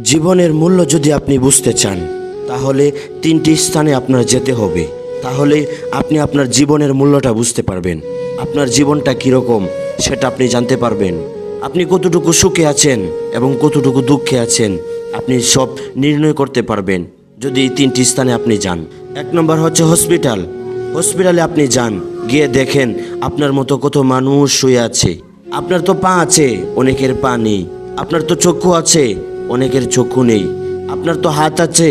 জীবনের মূল্য যদি আপনি বুঝতে চান তাহলে তিনটি স্থানে আপনার যেতে হবে। তাহলে আপনি আপনার জীবনের মূল্যটা বুঝতে পারবেন। আপনার জীবনটা কীরকম সেটা আপনি জানতে পারবেন। আপনি কতটুকু সুখে আছেন এবং কতটুকু দুঃখে আছেন আপনি সব নির্ণয় করতে পারবেন যদি এই তিনটি স্থানে আপনি যান। এক নম্বর হচ্ছে হসপিটাল। হসপিটালে আপনি যান, গিয়ে দেখেন আপনার মতো কত মানুষ শুয়ে আছে। আপনার তো পা আছে, অনেকের পা নেই। আপনার তো চক্ষু আছে, অনেকের চক্ষু নেই। আপনার তো হাত আছে,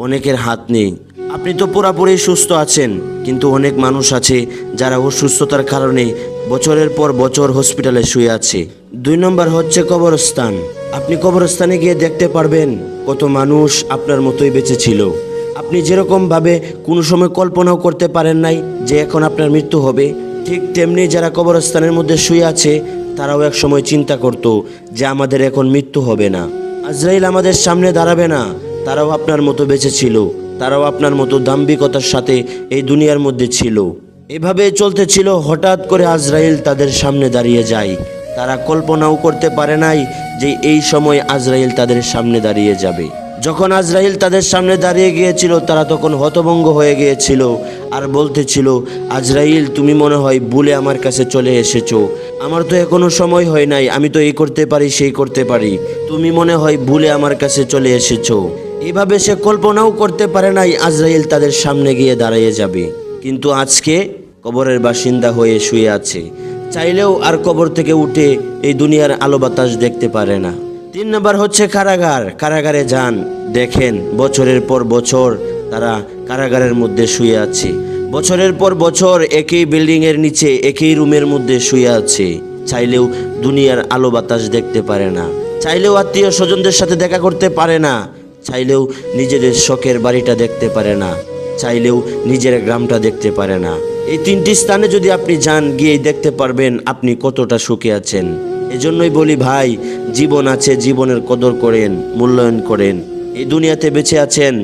অনেকের হাত নেই। আপনি তো পুরোপুরি সুস্থ আছেন, কিন্তু অনেক মানুষ আছে যারা অসুস্থতার কারণে বছরের পর বছর হসপিটালে শুয়ে আছে। 2 নম্বর হচ্ছে কবরস্থান। আপনি কবরস্থানে গিয়ে দেখতে পারবেন কত মানুষ আপনার মতোই বেঁচে ছিল। আপনি যেরকমভাবে কোনো সময় কল্পনাও করতে পারেন নাই যে এখন আপনার মৃত্যু হবে, ঠিক তেমনি যারা কবরস্থানের মধ্যে শুয়ে আছে তারাও এক সময় চিন্তা করতো যে আমাদের এখন মৃত্যু হবে না, আজরাইল আমাদের সামনে দাঁড়াবে না। তারাও আপনার মতো বেঁচে ছিল, তারাও আপনার মতো দাম্ভিকতার সাথে এই দুনিয়ার মধ্যে ছিল। এভাবে চলতে ছিল, হঠাৎ করে আজরাইল তাদের সামনে দাঁড়িয়ে যায়। তারা কল্পনাও করতে পারে নাই যে এই সময় আজরাইল তাদের সামনে দাঁড়িয়ে যাবে। যখন আজরাইল তাদের সামনে দাঁড়িয়ে গিয়েছিল তারা তখন হতভম্ব হয়ে গিয়েছিল আর বলতেছিল, আজরাইল তুমি মনে হয় ভুলে আমার কাছে চলে এসেছো। আমার তো এখনো সময় হয় নাই, আমি তো এই করতে পারি সেই করতে পারি, তুমি মনে হয় ভুলে আমার কাছে চলে এসেছো। এভাবে সে কল্পনাও করতে পারে নাই আজরাইল তাদের সামনে গিয়ে দাঁড়িয়ে যাবে। কিন্তু আজকে কবরের বাসিন্দা হয়ে শুয়ে আছে, চাইলেও আর কবর থেকে উঠে এই দুনিয়ার আলো বাতাস দেখতে পারে না। 3 নম্বর হচ্ছে কারাগার। কারাগারে যান, দেখেন বছরের পর বছর তারা কারাগারের মধ্যে শুয়ে আছে। বছরের পর বছর একই বিল্ডিংয়ের নিচে একই রুমের মধ্যে শুয়ে আছে। চাইলেও দুনিয়ার আলো বাতাস দেখতে পারে না, চাইলেও আত্মীয় স্বজনদের সাথে দেখা করতে পারে না, চাইলেও নিজেদের শখের বাড়িটা দেখতে পারে না, চাইলেও নিজের গ্রামটা দেখতে পারে না। এই 3টি স্থানে যদি আপনি যান, গিয়ে দেখতে পারবেন আপনি কতটা সুখে আছেন। এজন্যই বলি ভাই, জীবন আছে, জীবনের কদর করেন, মূল্যায়ন করেন। এই দুনিয়াতে বেঁচে আছেন,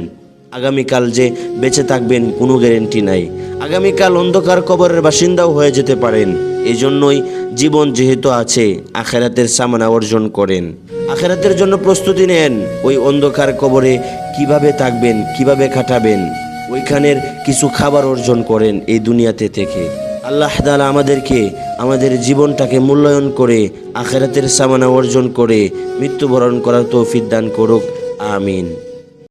আগামীকাল যে বেঁচে থাকবেন কোনো গ্যারেন্টি নাই। আগামীকাল অন্ধকার কবরের বাসিন্দাও হয়ে যেতে পারেন। এই জন্যই জীবন যেহেতু আছে, আখেরাতের সামানা অর্জন করেন, আখেরাতের জন্য প্রস্তুতি নেন। ওই অন্ধকার কবরে কিভাবে থাকবেন, কিভাবে কাটাবেন, ওইখানের কিছু খাবার অর্জন করেন এই দুনিয়াতে থেকে। আল্লাহ তাআলা আমাদেরকে আমাদের জীবনটাকে মূল্যায়ন করে আখেরাতের সামানা অর্জন করে মৃত্যুবরণ করার তৌফিক দান করুক। আমিন।